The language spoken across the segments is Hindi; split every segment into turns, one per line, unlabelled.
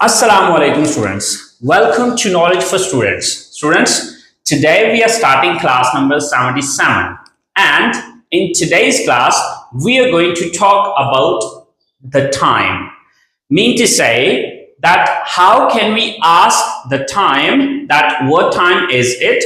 Assalamu alaikum students. Welcome to Knowledge for Students. Students, today we are starting class number 77 and in today's class we are going to talk about the time. Mean to say that how can we ask the time that what time is it,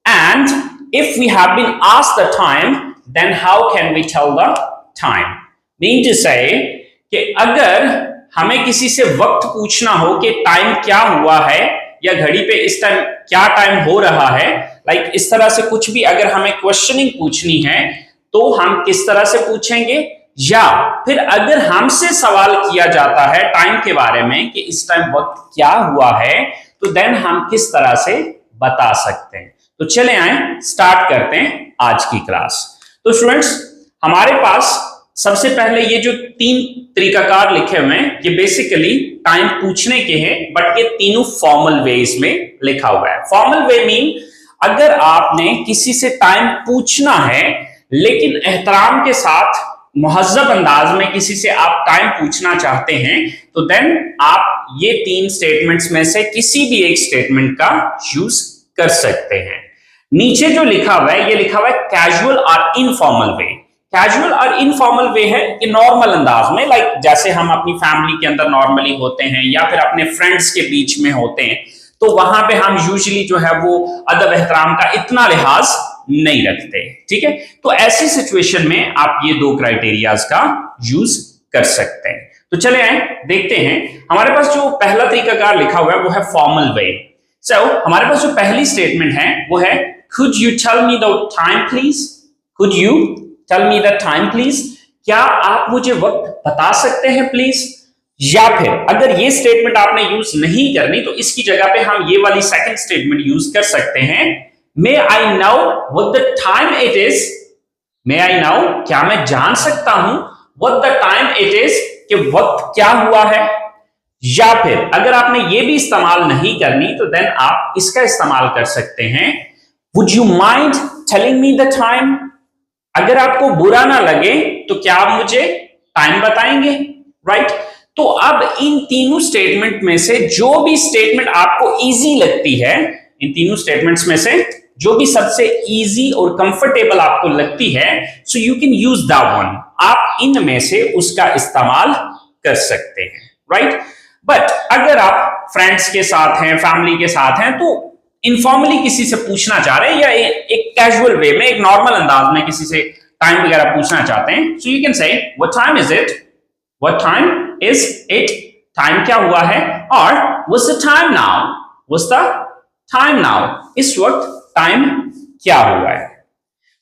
and if we have been asked the time then how can we tell the time. Mean to say कि अगर हमें किसी से वक्त पूछना हो कि टाइम क्या हुआ है या घड़ी पे इस टाइम क्या टाइम हो रहा है, लाइक इस तरह से कुछ भी अगर हमें क्वेश्चनिंग पूछनी है तो हम किस तरह से पूछेंगे, या फिर अगर हमसे सवाल किया जाता है टाइम के बारे में कि इस टाइम वक्त क्या हुआ है तो देन हम किस तरह से बता सकते हैं. तो चले आए स्टार्ट करते हैं आज की क्लास. तो स्टूडेंट्स, हमारे पास सबसे पहले ये जो तीन तरीकाकार लिखे हुए हैं ये बेसिकली टाइम पूछने के हैं, बट ये तीनों फॉर्मल वेज में लिखा हुआ है. फॉर्मल वे मीन अगर आपने किसी से टाइम पूछना है लेकिन एहतराम के साथ मुहज्जब अंदाज में किसी से आप टाइम पूछना चाहते हैं तो देन आप ये तीन स्टेटमेंट्स में से किसी भी एक स्टेटमेंट का यूज कर सकते हैं. नीचे जो लिखा हुआ है ये लिखा हुआ है कैजुअल और इनफॉर्मल वे. कैजुअल और इनफॉर्मल वे है कि नॉर्मल अंदाज में, लाइक जैसे हम अपनी फैमिली के अंदर नॉर्मली होते हैं या फिर अपने फ्रेंड्स के बीच में होते हैं तो वहां पे हम यूजुअली जो है वो अदब एहतराम का इतना लिहाज नहीं रखते. ठीक है, तो ऐसी सिचुएशन में आप ये दो क्राइटेरियाज का यूज कर सकते हैं. तो चले आए देखते हैं. हमारे पास जो पहला तरीकाकार लिखा हुआ है वो है फॉर्मल वे. सो हमारे पास जो पहली स्टेटमेंट है वो है could you tell me the time please. could you tell me the time please. क्या आप मुझे वक्त बता सकते हैं प्लीज. या फिर अगर ये स्टेटमेंट आपने यूज नहीं करनी तो इसकी जगह पे हम ये वाली सेकंड स्टेटमेंट यूज कर सकते हैं. May I know what the time it is. May I know, क्या मैं जान सकता हूं what the time it is, कि वक्त क्या हुआ है. या फिर अगर आपने ये भी इस्तेमाल नहीं करनी तो देन आप इसका इस्तेमाल कर सकते हैं would you mind telling me the time. अगर आपको बुरा ना लगे तो क्या आप मुझे टाइम बताएंगे, राइट. तो अब इन तीनों स्टेटमेंट में से जो भी स्टेटमेंट आपको इजी लगती है, इन तीनों स्टेटमेंट्स में से जो भी सबसे इजी और कंफर्टेबल आपको लगती है, so you can use that one. आप इनमें से उसका इस्तेमाल कर सकते हैं, राइट. बट अगर आप फ्रेंड्स के साथ हैं, फैमिली के साथ हैं, तो इनफॉर्मली किसी से पूछना चाह रहे हैं या एक कैजुअल वे में, एक नॉर्मल अंदाज में किसी से टाइम वगैरह पूछना चाहते हैं, सो यू कैन से what time is it. What time is it, time क्या हुआ है. और what's the time now. What's the time now, इस वक्त टाइम क्या हुआ है.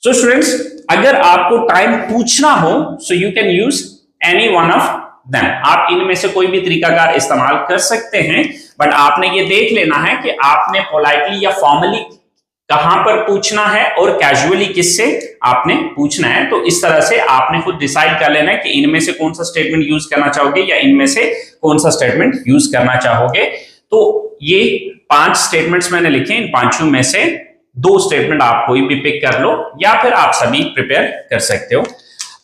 सो स्टूडेंट्स, अगर आपको टाइम पूछना हो so you can use any one of them. आप इनमें से कोई भी तरीकाकार इस्तेमाल कर सकते हैं, बट आपने ये देख लेना है कि आपने पोलाइटली या फॉर्मली कहां पर पूछना है और कैजुअली किससे आपने पूछना है. तो इस तरह से आपने खुद डिसाइड कर लेना है कि इनमें से कौन सा स्टेटमेंट यूज करना चाहोगे या इनमें से कौन सा स्टेटमेंट यूज करना चाहोगे. तो ये 5 स्टेटमेंट्स मैंने लिखे, इन पांचों में से 2 स्टेटमेंट आप कोई भी पिक कर लो या फिर आप सभी प्रिपेयर कर सकते हो.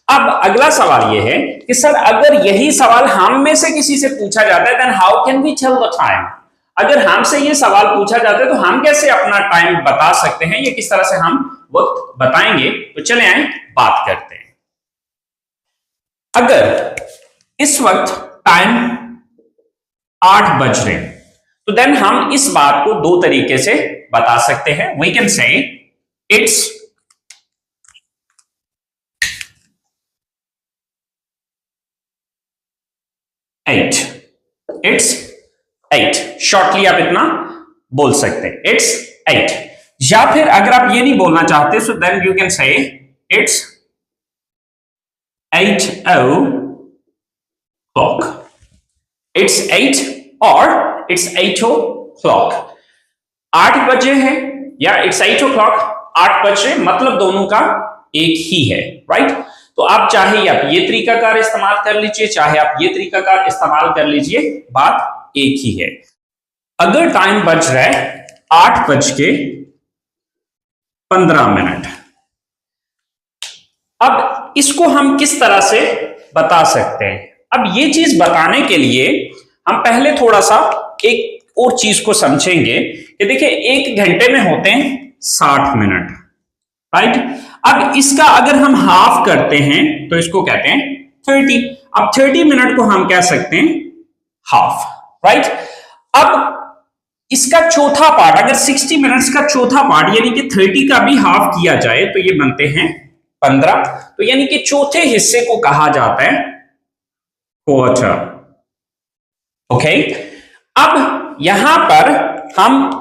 अब अगला सवाल ये है कि सर अगर यही सवाल हम में से किसी से पूछा जाता है then how can we tell the time. अगर हमसे ये सवाल पूछा जाता है तो हम कैसे अपना टाइम बता सकते हैं, ये किस तरह से हम वक्त बताएंगे. तो चले आए बात करते हैं. अगर इस वक्त टाइम 8 बज रहे हैं तो देन हम इस बात को 2 तरीके से बता सकते हैं. We can say it's 8. It's 8. Shortly आप इतना बोल सकते हैं, इट्स 8. या फिर अगर आप ये नहीं बोलना चाहते so then you can say it's 8 o'clock. It's 8 और it's 8 o'clock. 8 बजे हैं या it's 8 o'clock, 8 बजे, मतलब दोनों का एक ही है, राइट. तो आप चाहे आप ये तरीकाकार इस्तेमाल कर लीजिए, चाहे आप ये तरीकाकार इस्तेमाल कर लीजिए, बात एक ही है. अगर टाइम बज रहा है 8:15, अब इसको हम किस तरह से बता सकते हैं. अब ये चीज बताने के लिए हम पहले थोड़ा सा एक और चीज को समझेंगे कि देखिए 1 घंटे में होते हैं 60 मिनट, राइट। अब इसका अगर हम हाफ करते हैं तो इसको कहते हैं 30। अब 30 मिनट को हम कह सकते हैं हाफ, राइट। अब इसका चौथा पार्ट, अगर 60 मिनट्स का चौथा पार्ट यानी कि 30 का भी हाफ किया जाए तो ये बनते हैं 15। तो यानी कि चौथे हिस्से को कहा जाता है क्वार्टर। ओके, अब यहां पर हम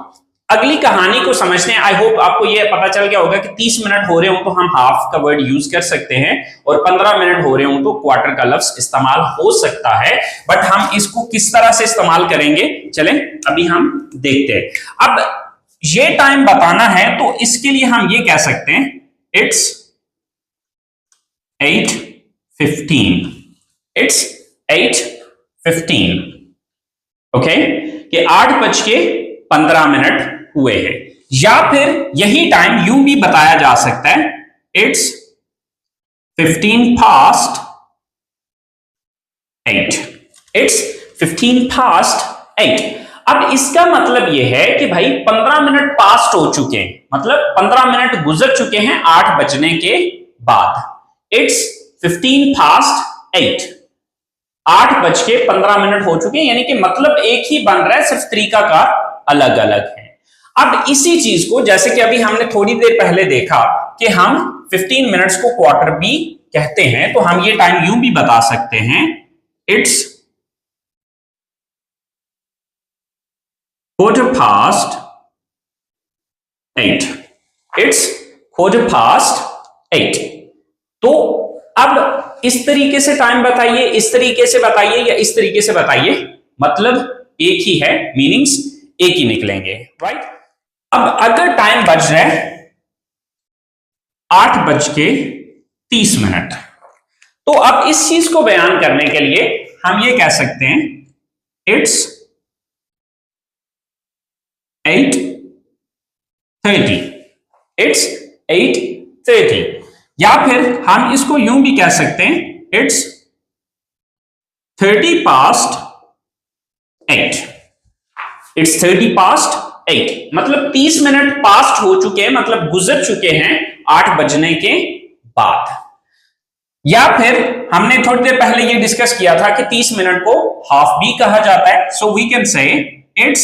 अगली कहानी को समझते हैं। आई होप आपको ये पता चल गया होगा कि 30 मिनट हो रहे हो तो हम हाफ का वर्ड यूज कर सकते हैं और 15 मिनट हो रहे हो तो क्वार्टर का लफ्ज इस्तेमाल हो सकता है। बट हम इसको किस तरह से इस्तेमाल करेंगे, चलें अभी हम देखते हैं। अब ये टाइम बताना है तो इसके लिए हम ये कह सकते हैं इट्स 8:15, इट्स 8:15। ओके, कि 8:15 हुए हैं। या फिर यही टाइम यूं भी बताया जा सकता है इट्स 15 past 8, इट्स 15 past 8। अब इसका मतलब यह है कि भाई 15 मिनट पास्ट हो चुके हैं, मतलब 15 मिनट गुजर चुके हैं 8 बजने के बाद। इट्स 15 past 8, 8:15 हो चुके हैं, यानी कि मतलब एक ही बन रहा है, सिर्फ तरीका का अलग अलग है। अब इसी चीज को जैसे कि अभी हमने थोड़ी देर पहले देखा कि हम 15 मिनट्स को क्वार्टर भी कहते हैं, तो हम ये टाइम यूं भी बता सकते हैं इट्स 8:15, इट्स 8:15। तो अब इस तरीके से टाइम बताइए, इस तरीके से बताइए या इस तरीके से बताइए, मतलब एक ही है, मीनिंग्स एक ही निकलेंगे, राइट। अब अगर टाइम बज रहा है 8:30, तो अब इस चीज को बयान करने के लिए हम ये कह सकते हैं इट्स 8:30, इट्स 8:30। या फिर हम इसको यूं भी कह सकते हैं इट्स 30 past 8, इट्स 30 past 8, मतलब 30 मिनट पास्ट हो चुके हैं, मतलब गुजर चुके हैं 8 बजने के बाद। या फिर हमने थोड़ी देर पहले ये डिस्कस किया था कि 30 मिनट को हाफ भी कहा जाता है, so we can say it's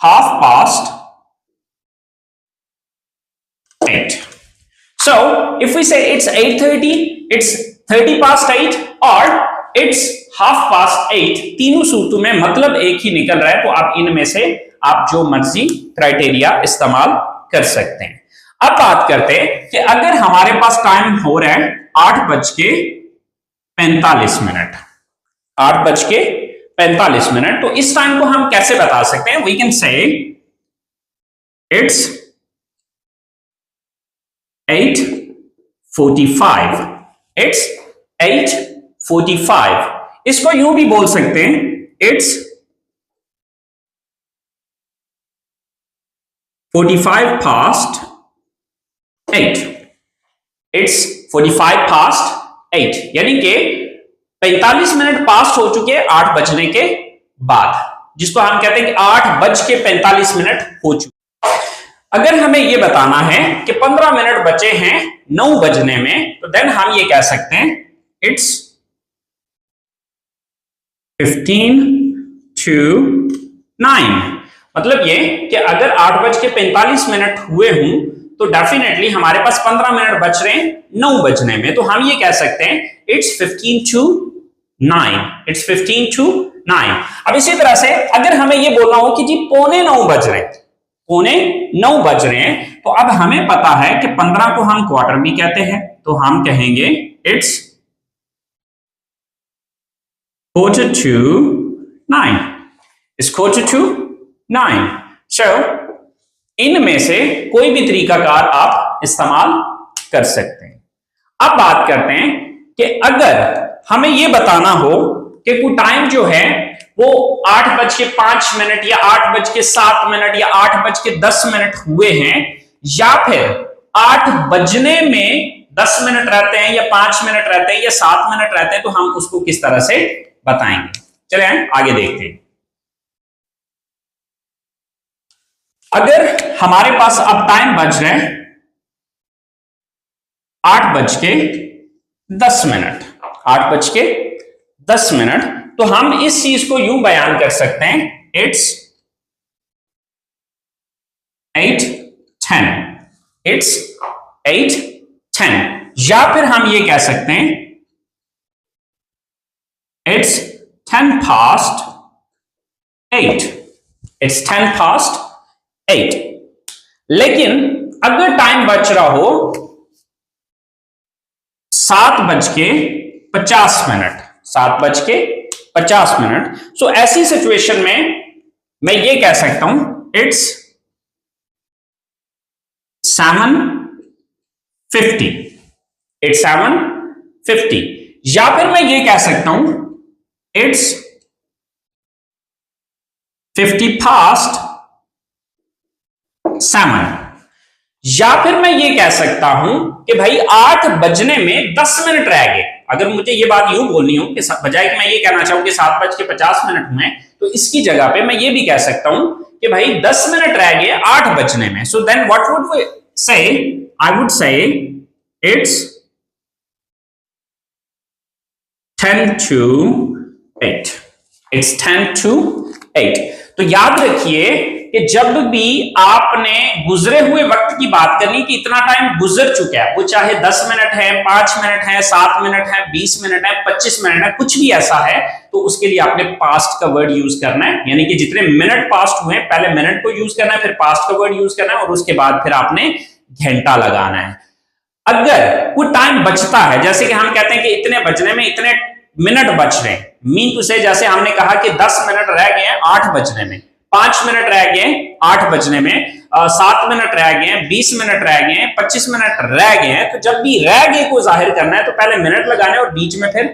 half past 8. So if we say it's 8:30, it's 30 past 8 or it's half past 8, तीनों सूत्रों में मतलब एक ही निकल रहा है। तो आप इनमें से आप जो मर्जी क्राइटेरिया इस्तेमाल कर सकते हैं। अब बात करते हैं कि अगर हमारे पास टाइम हो रहा है 8:45, 8:45, तो इस टाइम को हम कैसे बता सकते हैं? We can say it's 8:45, it's 8:45। इसको यूं भी बोल सकते हैं इट्स 45 past 8, इट्स 45 past 8, यानी कि 45 मिनट पास हो चुके हैं 8 बजने के बाद, जिसको हम कहते हैं कि 8:45 हो चुके। अगर हमें यह बताना है कि 15 मिनट बचे हैं 9 बजने में, तो देन हम ये कह सकते हैं इट्स 15 to 9। मतलब ये कि अगर 8:45 हुए हों तो डेफिनेटली हमारे पास 15 मिनट बच रहे हैं 9 बजने में, तो हम ये कह सकते हैं इट्स 15 to 9, इट्स 15 to 9। अब इसी तरह से अगर हमें ये बोलना हो कि जी 8:45 बज रहे हैं, 8:45 बज रहे हैं, तो अब हमें पता है कि 15 को हम क्वार्टर भी कहते हैं, तो हम कहेंगे it's 8:45 to 9, it's 8:45 to 9। So इनमें से कोई भी तरीकाकार आप इस्तेमाल कर सकते हैं। अब बात करते हैं कि अगर हमें यह बताना हो कि कोई टाइम जो है वो 8:05 या 8:07 या 8:10 हुए हैं, या फिर 8 बजने में 10 मिनट रहते हैं या 5 मिनट रहते हैं या 7 मिनट रहते हैं, तो हम उसको किस तरह से बताएंगे। चले आगे देखते हैं। अगर हमारे पास अब टाइम बच रहे हैं 8:10, 8:10, तो हम इस चीज को यूं बयान कर सकते हैं, इट्स 8:10, इट्स 8:10, या फिर हम ये कह सकते हैं इट्स 8:10, इट्स 8:10। लेकिन अगर टाइम बच रहा हो 7:50, 7:50, सो ऐसी सिचुएशन में मैं ये कह सकता हूं इट्स 7:50, इट्स 7:50, या फिर मैं ये कह सकता हूं इट्स 7:50, या फिर मैं ये कह सकता हूं कि भाई 8 बजने में 10 मिनट रह गए। अगर मुझे ये बात यूं बोलनी हो कि बजाय कि मैं ये कहना चाहूं कि 7:50 हुए, तो इसकी जगह पे मैं ये भी कह सकता हूं कि भाई 10 मिनट रह गए 8 बजने में। So then what would we say? I would say it's 10:08, it's 10:08। तो याद रखिए कि जब भी आपने गुजरे हुए वक्त की बात करनी कि इतना टाइम गुजर चुका है, वो चाहे 10 मिनट है, 5 मिनट है, 7 मिनट है, 20 मिनट है, 25 मिनट है, कुछ भी ऐसा है, तो उसके लिए आपने पास्ट का वर्ड यूज करना है। यानी कि जितने मिनट पास्ट हुए पहले मिनट को यूज करना है, फिर पास्ट का वर्ड यूज करना है, और उसके बाद फिर आपने घंटा लगाना है। अगर कोई टाइम बचता है, जैसे कि हम कहते हैं कि इतने बजने में इतने मिनट बच रहे हैं, मीन टू से जैसे हमने कहा कि 10 मिनट रह गए हैं 8 बजने में, 5 मिनट रह गए 8 बजने में, 7 मिनट रह गए, 20 मिनट रह गए, 25 मिनट रह गए हैं, तो जब भी रह गए को जाहिर करना है तो पहले मिनट लगाना है और बीच में फिर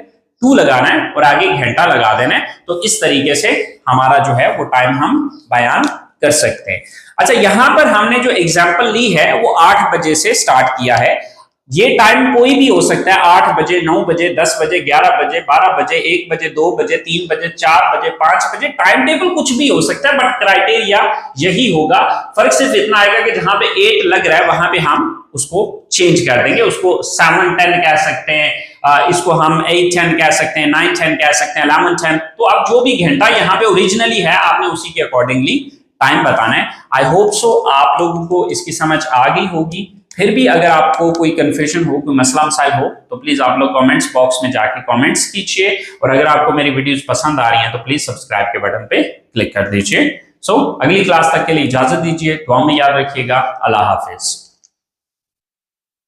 टू लगाना है और आगे घंटा लगा देना है। तो इस तरीके से हमारा जो है वो टाइम हम बयान कर सकते हैं। अच्छा, यहां पर हमने जो एग्जाम्पल ली है वो 8 बजे से स्टार्ट किया है। ये टाइम कोई भी हो सकता है, 8 बजे, 9 बजे, 10 बजे, 11 बजे, 12 बजे, 1 बजे, 2 बजे, 3 बजे, 4 बजे, 5 बजे, टाइम टेबल कुछ भी हो सकता है, बट क्राइटेरिया यही होगा। फर्क सिर्फ इतना आएगा कि जहां पे 8 लग रहा है वहां पे हम उसको चेंज कर देंगे, उसको 7:10 कह सकते हैं, इसको हम 8:10 कह सकते हैं, 9:10 कह सकते हैं, 11:10। तो अब जो भी घंटा यहाँ पे ओरिजिनली है आपने उसी के अकॉर्डिंगली टाइम बताना है। आई होप सो आप लोगों को इसकी समझ आ गई होगी। फिर भी अगर आपको कोई कंफ्यूजन हो, कोई मसला मसाइल हो, तो प्लीज आप लोग कमेंट्स बॉक्स में जाके कमेंट्स कीजिए, और अगर आपको मेरी वीडियोस पसंद आ रही हैं तो प्लीज सब्सक्राइब के बटन पे क्लिक कर दीजिए। सो अगली क्लास तक के लिए इजाजत दीजिए, दुआ में याद रखिएगा। अल्लाह हाफिज।